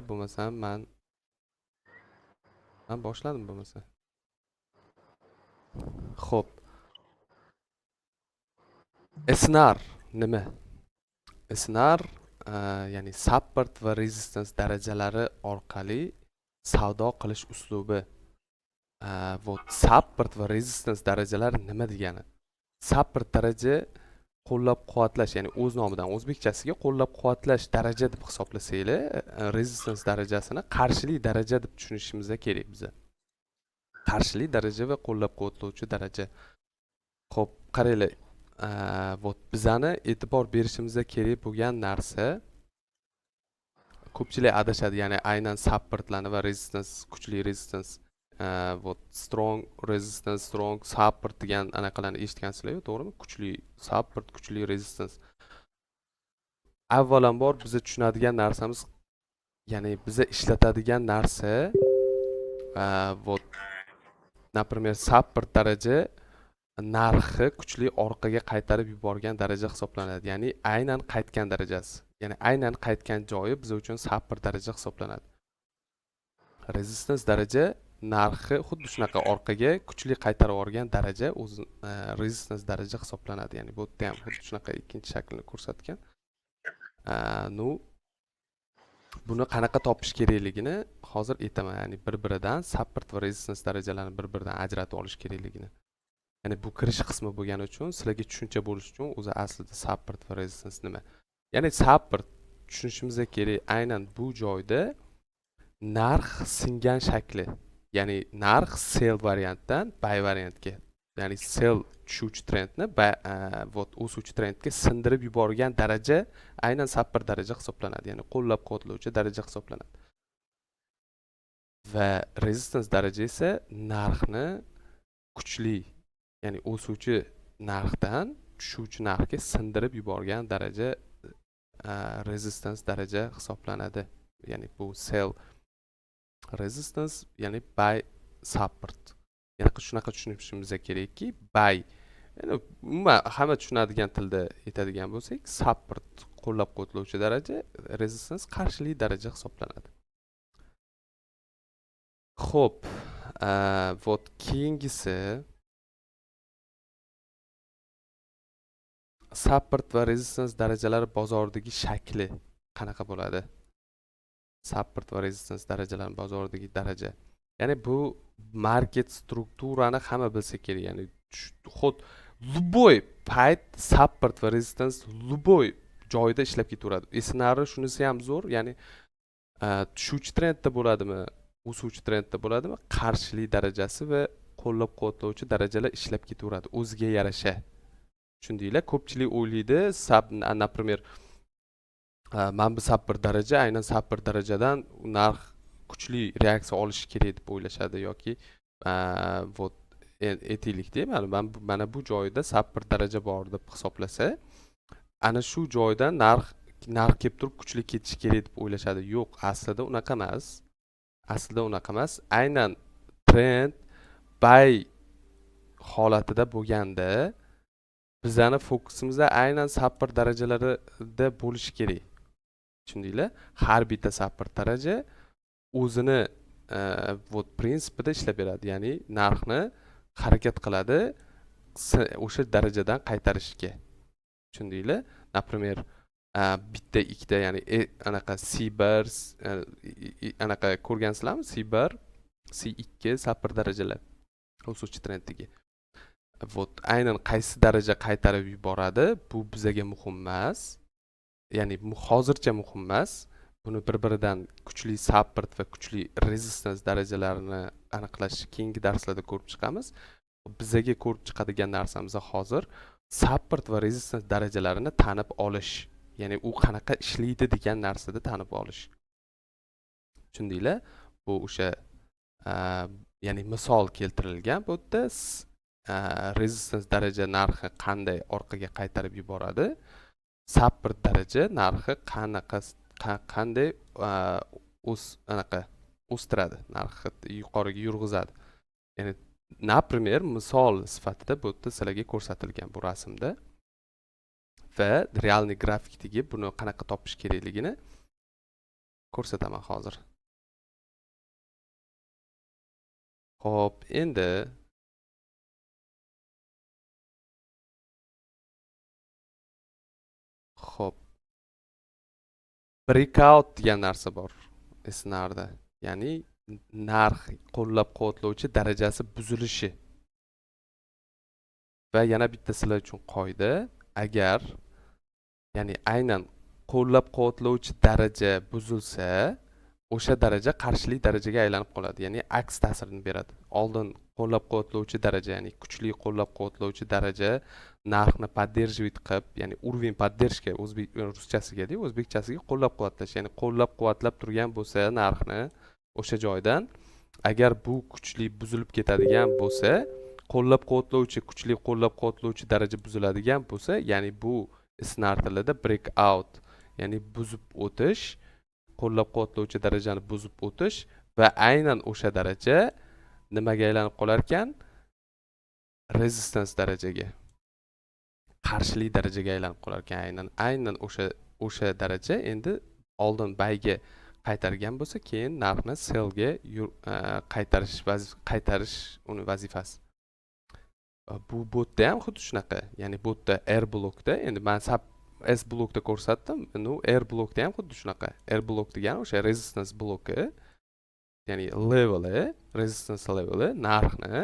Bo'lmasam men boshladim bo'lmasa. Xo'p, SNR nima? SNR ya'ni support va resistance darajalari orqali savdo qilish uslubi. Вот support va resistance darajalari nima degani? Support daraja qo'llab-quvvatlash, ya'ni o'z nomidan o'zbekchasiga qo'llab-quvvatlash daraja deb hisoblasanglar, resistance darajasini qarshilik daraja deb tushunishimiz kerak biza. Qarshilik daraja va qo'llab-quvvatlovchi daraja. Xo'p, qaranglar. Вот bizani e'tibor berishimiz kerak bo'lgan narsa, ko'pchilik adashadi, ya'ni aynan supportlarni va resistance, kuchli resistance, вот strong resistance, strong support degan anaqalarni eshitgansizlar-ku, to'g'rimi? Kuchli support, kuchli resistance. Avvalambor biza tushunadigan narsamiz, ya'ni biza ishlatadigan narsa, вот например, support daraja narxi kuchli orqaga qaytarib yuborgan daraja hisoblanadi. Ya'ni aynan qaytgan darajasi. Ya'ni aynan qaytgan joyi biz uchun support daraja hisoblanadi. Resistance daraja narxi xuddi shunaqa orqaga kuchli qaytarib yuborgan daraja o'zi resistance daraja hisoblanadi. Ya'ni bu yerda ham xuddi shunaqa ikkinchi shaklni ko'rsatgan. Nu buni qanaqa topish kerakligini hozir aytaman. Ya'ni bir-biridan support va resistance darajalarini bir-biridan ajratib olish kerakligini. Ya'ni bu kirish qismi bo'lgani uchun sizlarga tushuncha bo'lishi uchun o'zi aslida support va resistance nima? Ya'ni support tushunishimiz kerak aynan bu joyda narx singan shakli. Ya'ni narx sell variantdan buy variantga, ya'ni sell tushuvchi trendni вот o'suvchi trendga sindirib yuborgan daraja aynan support daraja hisoblanadi. Ya'ni qo'llab-quvvatlovchi daraja hisoblanadi. Va resistance daraja esa narxni kuchli, ya'ni o'suvchi narxdan tushuvchi narxga sindirib yuborgan daraja resistance daraja hisoblanadi. Ya'ni bu sell resistance, ya'ni buy support. Ya'ni shunaqa tushunishimiz kerakki, buy, ya'ni umuman hamma tushunadigan tilda aytadigan bo'lsak, support qo'llab-quvvatlovchi daraja, resistance qarshilik daraja hisoblanadi. Xo'p, вот keyingisi support va resistance darajalari bozoridagi shakli qanaqa bo'ladi? Support va resistance darajalari bozoridagi daraja. Ya'ni bu market strukturani hamma bilsa kerak. Ya'ni xud любой payt support va resistance любой joyda ishlab ketaveradi. Esnari shunisi ham zo'r, ya'ni tushuvchi trendda bo'ladimi, o'suvchi trendda bo'ladimi, qarshilik darajasi va qo'llab-quvvatlovchi darajalar ishlab ketaveradi o'ziga yarasha. Tushundinglar? Ko'pchilik o'ylaydi, например, mana bu support daraja, aynan support darajadan narx kuchli reaksiya olishi kerak deb o'ylashadi yoki вот aytaylikda, mana bu joyda support daraja bor deb hisoblasa, ana shu joydan narx kelib turib kuchli ketishi kerak deb o'ylashadi. Yo'q, aslida unaqa emas. Aslida unaqa emas. Aynan trend buy holatida bo'lganda bizani fokusimiz aynan support darajalarida bo'lishi kerak. Tushundinglar? Har bitta support daraja o'zini вот prinsipida ishlab beradi. Ya'ni narxni harakat qiladi o'sha darajadan qaytarishga. Tushundinglar? Например, bitta ikkita, ya'ni anaqa C1 anaqa ko'rgansizlarmi? C1, C2 support darajalar o'suvchi trenddagi. Вот aynan qaysi daraja qaytarib yuboradi, bu bizaga muhim emas. Ya'ni hozircha muhim emas. Buni bir-biridan kuchli support va kuchli resistance darajalarini aniqlash keyingi darslarda ko'rib chiqamiz. Bizaga ko'rib chiqadigan narsamiz hozir support va resistance darajalarini tanib olish. Ya'ni u qanaqa ishlaydi degan narsada tanib olish. Tushundinglar? Bu o'sha ya'ni misol keltirilgan bu yerda resistance daraja narxi qanday orqaga qaytarib yuboradi, support daraja narxi qanday o'stiradi, narxi yuqoriga yurg'izadi. Ya'ni например, misol sifatida bu yerda sizlarga ko'rsatilgan bu rasmda va realniy grafikdagi buni qanaqa topish kerakligini ko'rsataman hozir. Xo'p, endi xo'p, breakout degan narsa bor esinglarda. Ya'ni narx qo'llab-quvvatlovchi darajasi buzilishi. Va yana bitta sizlar uchun qoida, agar ya'ni aynan qo'llab-quvvatlovchi daraja buzilsa, o'sha daraja qarshilik darajaga aylanib qoladi, ya'ni aks ta'sirini beradi. Oldin qo'llab-quvvatlovchi daraja, ya'ni kuchli qo'llab-quvvatlovchi daraja narxni поддерживать qilib, ya'ni уровень поддержки o'zbek ruschasiga-da, o'zbekchasiga qo'llab-quvvatlash, ya'ni qo'llab-quvvatlab turgan bo'lsa narxni o'sha joydan, agar bu kuchli buzilib ketadigan bo'lsa, qo'llab-quvvatlovchi kuchli qo'llab-quvvatlovchi daraja buziladigan bo'lsa, ya'ni bu isnar tilida breakout, ya'ni buzib o'tish, qo'llab-quvvatlovchi darajani buzib o'tish va aynan o'sha daraja nimaga aylanib qolar ekan? Resistance darajaga, qarshilik darajaga aylanib qolar ekan. Aynan o'sha daraja endi oldin bayga qaytargan bo'lsa, keyin narxni sellga qaytarish uni vazifasi. Bu botda ham xuddi shunaqa. Ya'ni botda R blokda, endi men S blokda ko'rsatdim, endi R blokda ham xuddi shunaqa. R blok degani o'sha resistance bloki, ya'ni leveli, resistance leveli narxni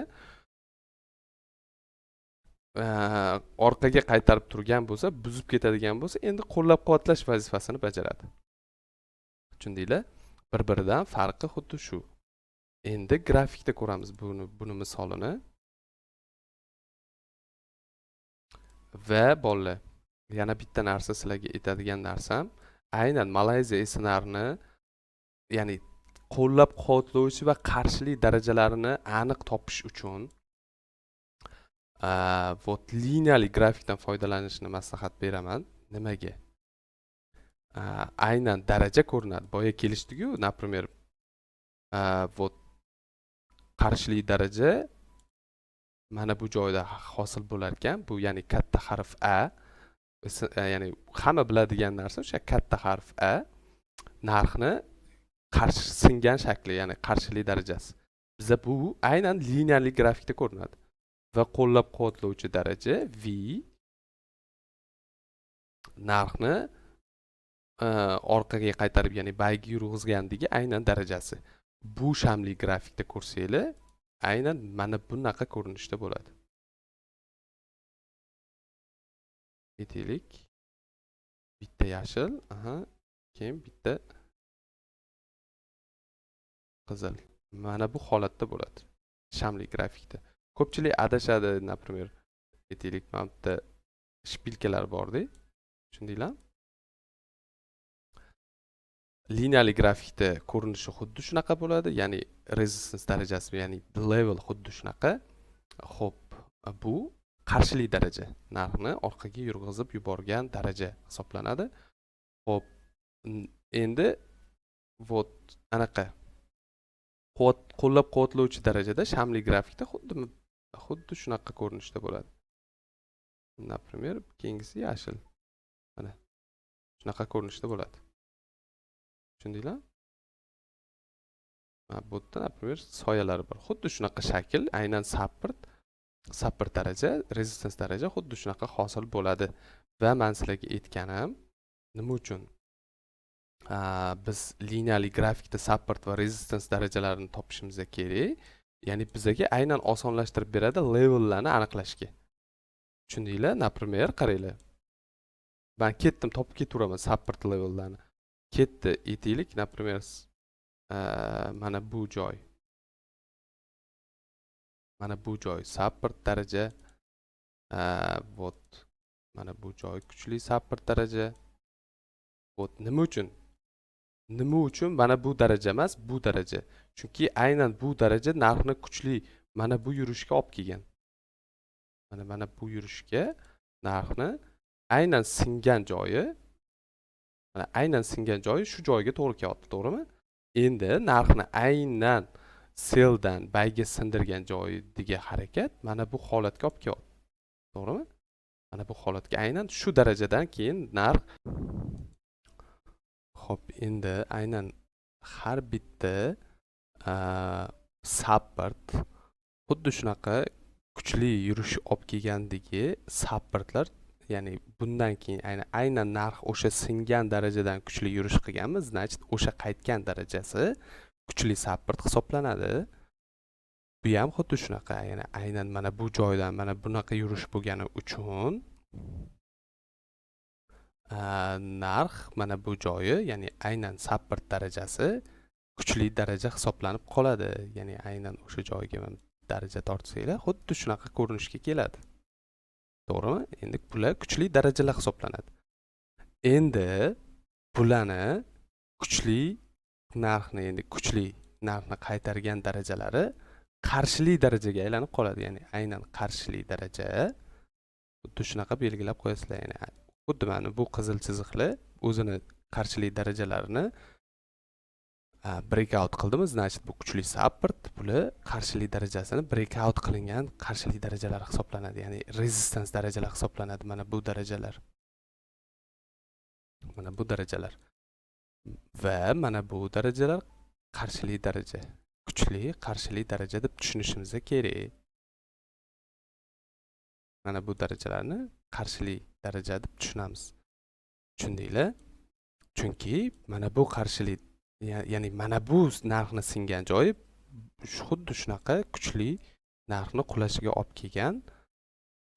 orqaga qaytarib turgan bo'lsa, buzib ketadigan bo'lsa, endi qo'llab-quvvatlash vazifasini bajaradi. Tushundinglar? Bir-biridan farqi xuddi shu. Endi grafikda ko'ramiz buni misolini. Va bolalar, yana bitta narsa sizlarga aytadigan narsam, aynan Malayziya esnarini, ya'ni qo'llab-quvvatlovchi va qarshilik darajalarini aniq topish uchun вот liniyali grafikdan foydalanishni maslahat beraman. Nimaga? Aynan daraja ko'rinadi. Boya kelishdik-ku, например, вот qarshilik daraja mana bu joyda hosil bo'lar ekan. Bu ya'ni katta harf A, ya'ni hamma biladigan narsa o'sha katta harf A narxni qarshi singan shakli, ya'ni qarshilik darajasi. Bizda bu aynan liniyali grafikda ko'rinadi. Va qo'llab-quvvatlovchi daraja V narxni orqaga qaytarib, ya'ni bayga yurg'izgandagi aynan darajasi. Bu shamli grafikda ko'rsanglar, aynan mana bunaqa ko'rinishda bo'ladi. Aytaylik. Bitta yashil, keyin bitta qizil. Mana bu holatda bo'ladi. Shamli grafikda. Ko'pchilik adashadi, например, aytaylik, mana bitta shpilkalar bor-da. Tushundinglar? Liniyali grafikda ko'rinishi xuddi shunaqa bo'ladi, ya'ni resistance darajasi, ya'ni level xuddi shunaqa. Xo'p, bu qarshilik daraja, narxni orqaga yurg'izib yuborgan daraja hisoblanadi. Xo'p, endi вот anaqa qo'llab-quvvatlovchi darajada shamli grafikda xuddi shunaqa ko'rinishda bo'ladi. Например, keyingisi yashil. Mana shunaqa ko'rinishda bo'ladi. Tushundinglar? Bu yerda, например, soyalari bor. Xuddi shunaqa shakl, aynan sapir daraja, resistance daraja xuddi shunaqa hosil bo'ladi. Va men sizlarga aytganim, nima uchun biz liniyali grafikda support va resistance darajalarini topishimiz kerak. Ya'ni bizga aynan osonlashtirib beradi levellarni aniqlashga. Tushundinglar? Например, qaranglar. Men ketdim, topib ketaveraman support levellarni. Ketdi, aytaylik, например, mana bu joy. Mana bu joy support daraja. Вот mana bu joy kuchli support daraja. Вот nima uchun? Nima uchun mana bu daraja emas, bu daraja? Chunki aynan bu daraja narxni kuchli mana bu yurishga olib kelgan. Mana bu yurishga narxni aynan singan joyi, mana aynan singan joyi shu joyga to'g'ri kelyapti, to'g'rimi? Endi narxni aynan selldan bayga sindirgan joyidagi harakat mana bu holatga olib kelyapti. To'g'rimi? Mana bu holatga aynan shu darajadan keyin narx. Xo'p, endi aynan har bitta support xuddi shunaqa kuchli yurish olib kelgandagi supportlar, ya'ni bundan keyin aynan narx o'sha singan darajadan kuchli yurish qilganmiz, значит o'sha qaytgan darajasi kuchli support hisoblanadi. Bu ham xuddi shunaqa, ya'ni aynan mana bu joydan mana bunaqa yurish bo'lgani uchun narx mana bu joyi, ya'ni aynan support darajasi kuchli daraja hisoblanib qoladi. Ya'ni aynan o'sha joyga daraja tortsanglar xuddi shunaqa ko'rinishga keladi. To'g'rimi? Endi bular kuchli darajalar hisoblanadi. Endi bularni kuchli narxni, endi kuchli narxni qaytargan darajalari qarshili darajaga aylanib qoladi. Ya'ni aynan qarshili daraja xuddi shunaqa belgilab qo'yasizlar. Ya'ni xuddi mana bu qizil chiziqlar o'zini qarshili darajalarini breakout qildimi, значит bu kuchli support, bular qarshili darajasini breakout qilingan qarshili darajalar hisoblanadi. Ya'ni resistance darajalar hisoblanadi mana bu darajalar. Mana bu darajalar. Va mana bu darajalar qarshili daraja. Kuchli qarshili daraja deb tushunishimiz kerak. Mana bu darajalarni qarshili daraja deb tushunamiz. Tushundinglar? Chunki mana bu qarshili, ya'ni mana bu narxni singan joyi xuddi shunaqa kuchli narxni qulashiga olib kelgan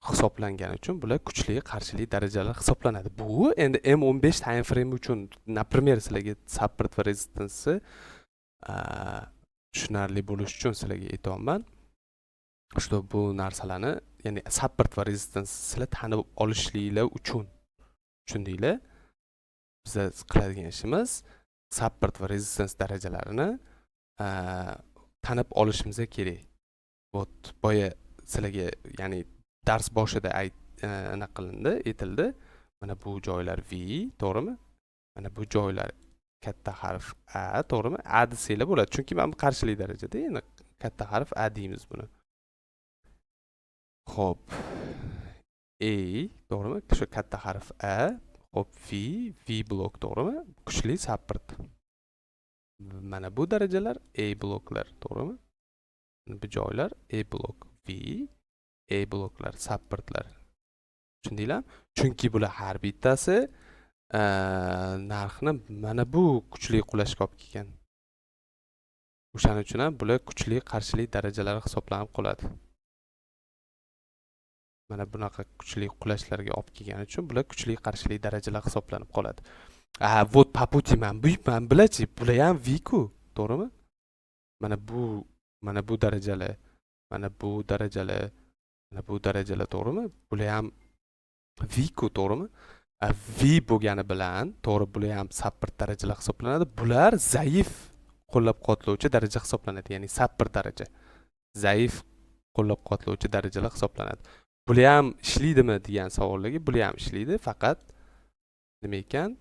hisoblangani uchun bular kuchli qarshili darajalar hisoblanadi. Bu endi M15 time frame uchun, например, sizlarga support va resistance tushunarli bo'lish uchun sizlarga aytayapman. Что bu narsalarni, ya'ni support va resistance sizlar tanib olishliklar uchun. Tushundinglar? Biz qiladigan ishimiz support va resistance darajalarini tanib olishimiz kerak. Вот boya sizlarga, ya'ni dars boshida aytildi. Mana bu joylar V, to'g'rimi? Mana bu joylar katta harf A, to'g'rimi? A desanglar bo'ladi. Chunki mana bu qarshilik darajada, ya'ni katta harf A deymiz buni. Xo'p. A, to'g'rimi? Shu katta harf A. Xo'p, V blok, to'g'rimi? Kuchli support. Mana bu darajalar A bloklar, to'g'rimi? Bu joylar A blok, V, A bloklar, supportlar. Tushundinglar? Chunki bular har bittasi narxni mana bu kuchli qulashga olib kelgan. O'shaning uchun ham bular kuchli qarshilik darajalari hisoblanib qoladi. Mana bunaqa kuchli qulashlarga olib kelgani uchun bular kuchli qarshilik darajalar hisoblanib qoladi. Вот по pути man bilachi, bular ham V ku, to'g'rimi? Mana bu darajalar, mana bu darajalar, mana bu darajalar, to'g'rimi? Bular ham V ku, to'g'rimi? V bo'lgani bilan, to'g'ri, bular ham support darajalar hisoblanadi. Bular zaif qo'llab-quvvatlovchi daraja hisoblanadi, ya'ni support daraja. Zaif qo'llab-quvvatlovchi darajalar hisoblanadi. Bular ham ishlaydimi degan savollarga, bular ham ishlaydi, faqat nima ekan?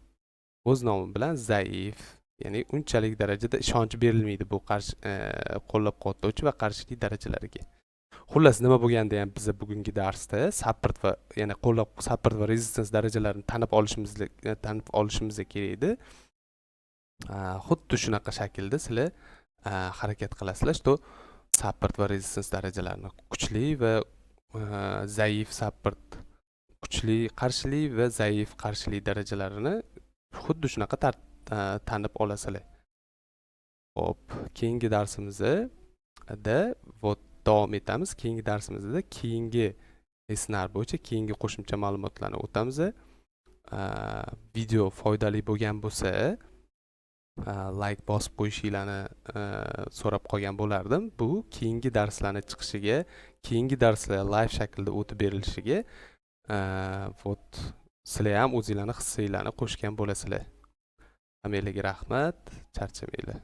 O'z nomi bilan zaif, ya'ni unchalik darajada ishonch berilmaydi bu qo'llab-quvvatlovchi va qarshilik darajalariga. Xullas, nima bo'lganda ham biz bugungi darsda support va, ya'ni support va resistance darajalarini tanib olishimiz kerak edi. Xuddi shunaqa shaklda sizlar harakat qilasizlar, что support va resistance darajalarini kuchli va zaif support, kuchli qarshilik va zaif qarshilik darajalarini xuddi shunaqa tanib olasizlar. Xo'p, keyingi darsimizda davom etamiz. Keyingi darsimizda keyingi lesnar bo'yicha keyingi qo'shimcha ma'lumotlarni o'tamiz. Video foydali bo'lgan bo'lsa, like bosib qo'yishinglarni so'rab qolgan bo'lardim. Bu keyingi darslarni chiqishiga, keyingi darslar live shaklda o'tib berilishiga sizlar ham o'zinglarni hissanglarni qo'shgan bo'lasizlar. Hammanglarga rahmat, charchamanglar.